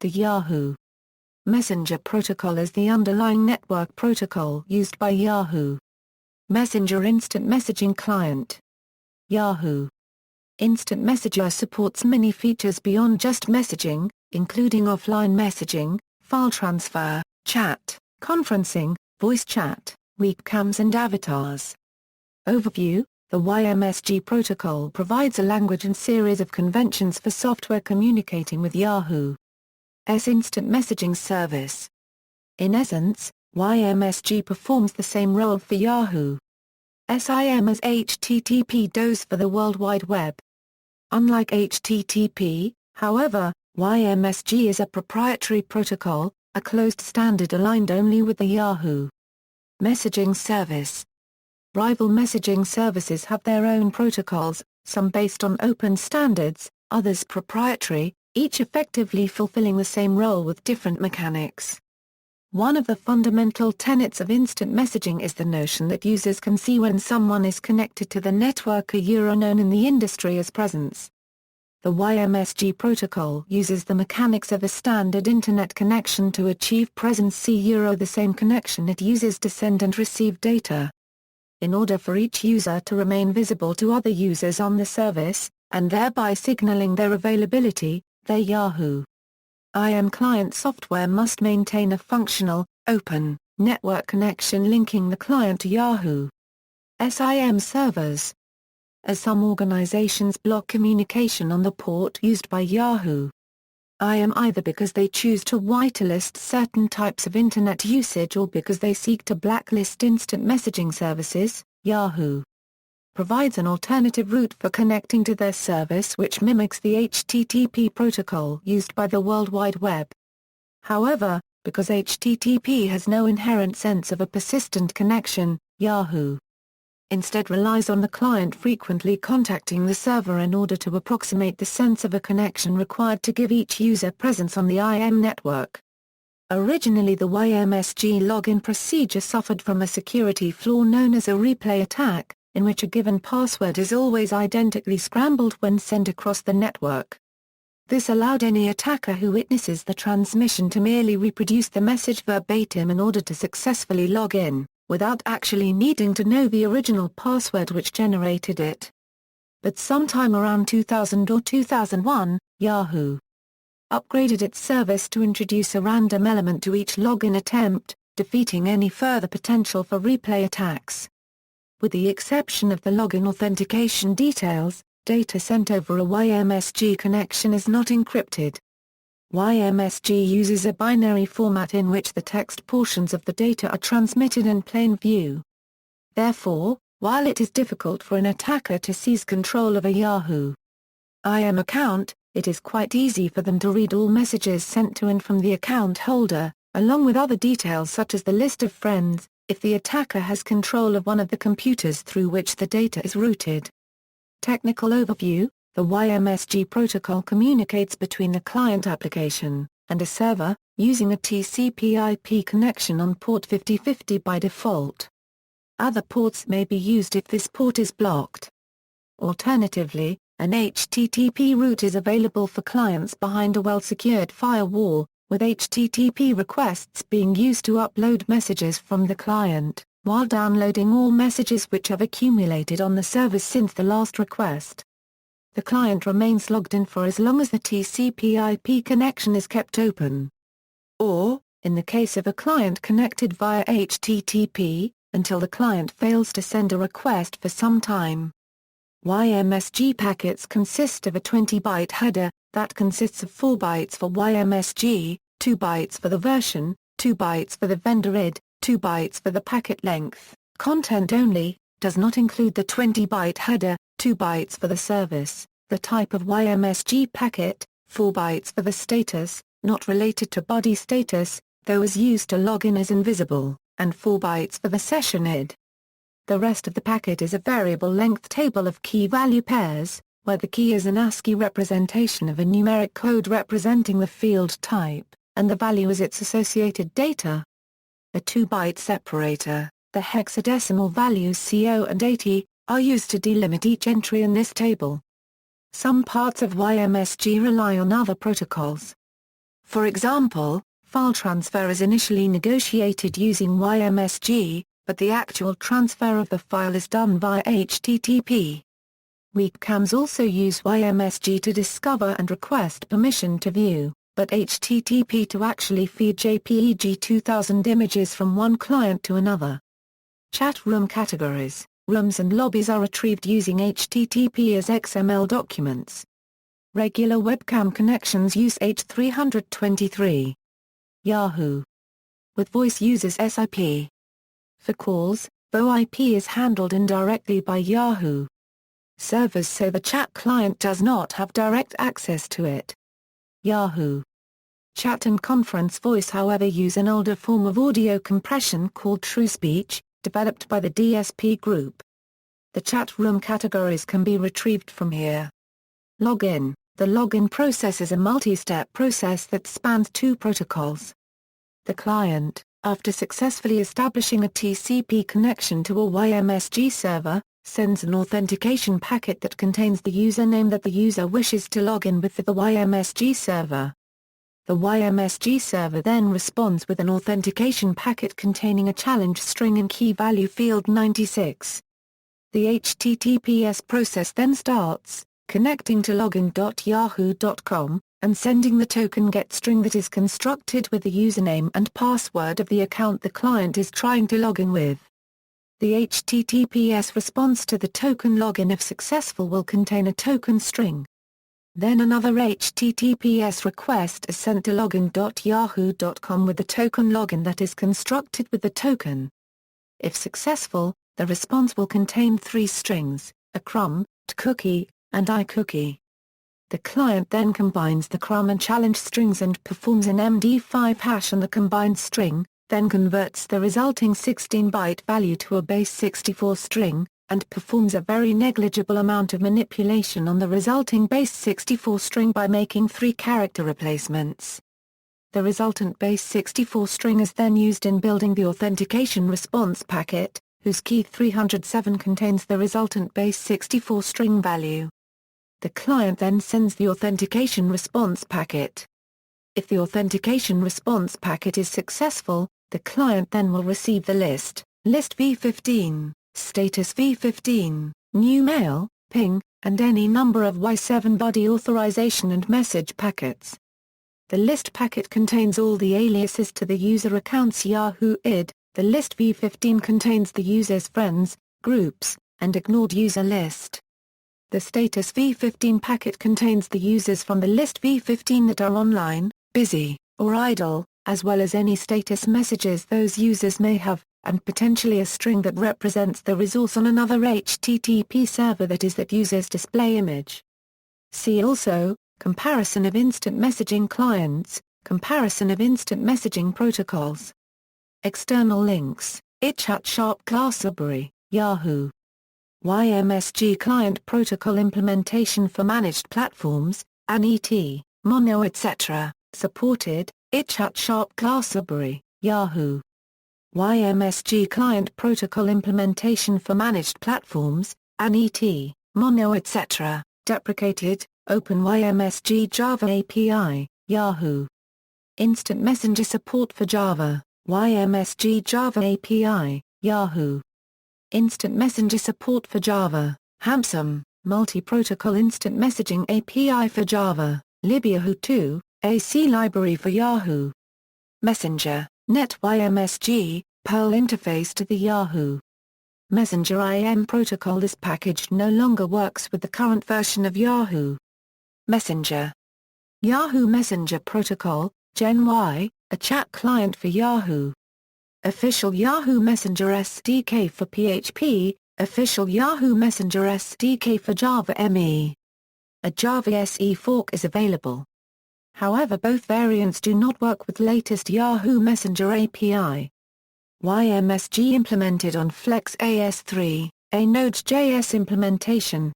The Yahoo Messenger Protocol is the underlying network protocol used by Yahoo Messenger instant messaging client. Yahoo Instant Messenger supports many features beyond just messaging, including offline messaging, file transfer, chat, conferencing, voice chat, webcams and avatars. Overview: the YMSG protocol provides a language and series of conventions for software communicating with Yahoo's instant messaging service. In essence, YMSG performs the same role for Yahoo SIM as HTTP does for the World Wide Web. Unlike HTTP, however, YMSG is a proprietary protocol, a closed standard aligned only with the Yahoo messaging service. Rival messaging services have their own protocols, some based on open standards, others proprietary, each effectively fulfilling the same role with different mechanics. One of the fundamental tenets of instant messaging is the notion that users can see when someone is connected to the network, known in the industry as presence. The YMSG protocol uses the mechanics of a standard Internet connection to achieve presence, the same connection it uses to send and receive data. In order for each user to remain visible to other users on the service, and thereby signaling their availability, their Yahoo IM client software must maintain a functional, open, network connection linking the client to Yahoo SIM servers. As some organizations block communication on the port used by Yahoo IM either because they choose to whitelist certain types of Internet usage or because they seek to blacklist instant messaging services, Yahoo provides an alternative route for connecting to their service which mimics the HTTP protocol used by the World Wide Web. However, because HTTP has no inherent sense of a persistent connection, Yahoo instead relies on the client frequently contacting the server in order to approximate the sense of a connection required to give each user presence on the IM network. Originally, the YMSG login procedure suffered from a security flaw known as a replay attack, in which a given password is always identically scrambled when sent across the network. This allowed any attacker who witnesses the transmission to merely reproduce the message verbatim in order to successfully log in, without actually needing to know the original password which generated it. But sometime around 2000 or 2001, Yahoo upgraded its service to introduce a random element to each login attempt, defeating any further potential for replay attacks. With the exception of the login authentication details, data sent over a YMSG connection is not encrypted. YMSG uses a binary format in which the text portions of the data are transmitted in plain view. Therefore, while it is difficult for an attacker to seize control of a Yahoo IM account, it is quite easy for them to read all messages sent to and from the account holder, along with other details such as the list of friends, if the attacker has control of one of the computers through which the data is routed. Technical overview: the YMSG protocol communicates between the client application and a server, using a TCP/IP connection on port 5050 by default. Other ports may be used if this port is blocked. Alternatively, an HTTP route is available for clients behind a well-secured firewall, with HTTP requests being used to upload messages from the client, while downloading all messages which have accumulated on the server since the last request. The client remains logged in for as long as the TCP/IP connection is kept open. Or, in the case of a client connected via HTTP, until the client fails to send a request for some time. YMSG packets consist of a 20-byte header, that consists of 4 bytes for YMSG, 2 bytes for the version, 2 bytes for the vendor ID, 2 bytes for the packet length. Content only, does not include the 20-byte header, 2 bytes for the service, the type of YMSG packet, 4 bytes for the status, not related to body status, though is used to log in as invisible, and 4 bytes for the session ID. The rest of the packet is a variable length table of key-value pairs, where the key is an ASCII representation of a numeric code representing the field type, and the value is its associated data. A 2-byte separator, the hexadecimal values CO and 80, are used to delimit each entry in this table. Some parts of YMSG rely on other protocols. For example, file transfer is initially negotiated using YMSG, but the actual transfer of the file is done via HTTP. Webcams also use YMSG to discover and request permission to view, but HTTP to actually feed JPEG 2000 images from one client to another. Chat room categories, rooms and lobbies are retrieved using HTTP as XML documents. Regular webcam connections use H323. Yahoo! With voice uses SIP. For calls, VoIP is handled indirectly by Yahoo! Servers so the chat client does not have direct access to it. Yahoo! Chat and conference voice however use an older form of audio compression called TrueSpeech, developed by the DSP group. The chat room categories can be retrieved from here. Login. The login process is a multi-step process that spans two protocols. The client, after successfully establishing a TCP connection to a YMSG server, sends an authentication packet that contains the username that the user wishes to log in with the YMSG server. The YMSG server then responds with an authentication packet containing a challenge string in key value field 96. The HTTPS process then starts, connecting to login.yahoo.com, and sending the token GET string that is constructed with the username and password of the account the client is trying to log in with. The HTTPS response to the token login if successful will contain a token string. Then another HTTPS request is sent to login.yahoo.com with the token login that is constructed with the token. If successful, the response will contain three strings, a CRUM, TCookie, and iCookie. The client then combines the CRUM and challenge strings and performs an MD5 hash on the combined string, then converts the resulting 16-byte value to a base 64 string, and performs a very negligible amount of manipulation on the resulting base 64 string by making 3 character replacements. The resultant base 64 string is then used in building the authentication response packet, whose key 307 contains the resultant base 64 string value. The client then sends the authentication response packet. If the authentication response packet is successful, the client then will receive the list v15, status v15, new mail, ping, and any number of Y7 body authorization and message packets. The list packet contains all the aliases to the user account's Yahoo ID, the list v15 contains the user's friends, groups, and ignored user list. The status v15 packet contains the users from the list v15 that are online, busy, or idle, as well as any status messages those users may have, and potentially a string that represents the resource on another HTTP server that is that user's display image. See also, comparison of instant messaging clients, comparison of instant messaging protocols. External links, iChat Sharp Class Library, Yahoo! YMSG Client Protocol Implementation for Managed Platforms, ANET, Mono etc., supported, iChat Sharp Class Library, Yahoo! YMSG Client Protocol Implementation for Managed Platforms, ANET, Mono etc., deprecated, OpenYMSG Java API, Yahoo! Instant Messenger Support for Java, YMSG Java API, Yahoo! Instant Messenger Support for Java, Hamsum, Multi-Protocol Instant Messaging API for Java, LibYahoo2, AC Library for Yahoo! Messenger, NetYMSG, Perl interface to the Yahoo! Messenger IM protocol. This package no longer works with the current version of Yahoo! Messenger. Yahoo Messenger Protocol, Gen Y, a chat client for Yahoo! Official Yahoo Messenger SDK for PHP, official Yahoo Messenger SDK for Java ME. A Java SE fork is available. However, both variants do not work with latest Yahoo Messenger API. YMSG implemented on Flex AS3, a Node.js implementation,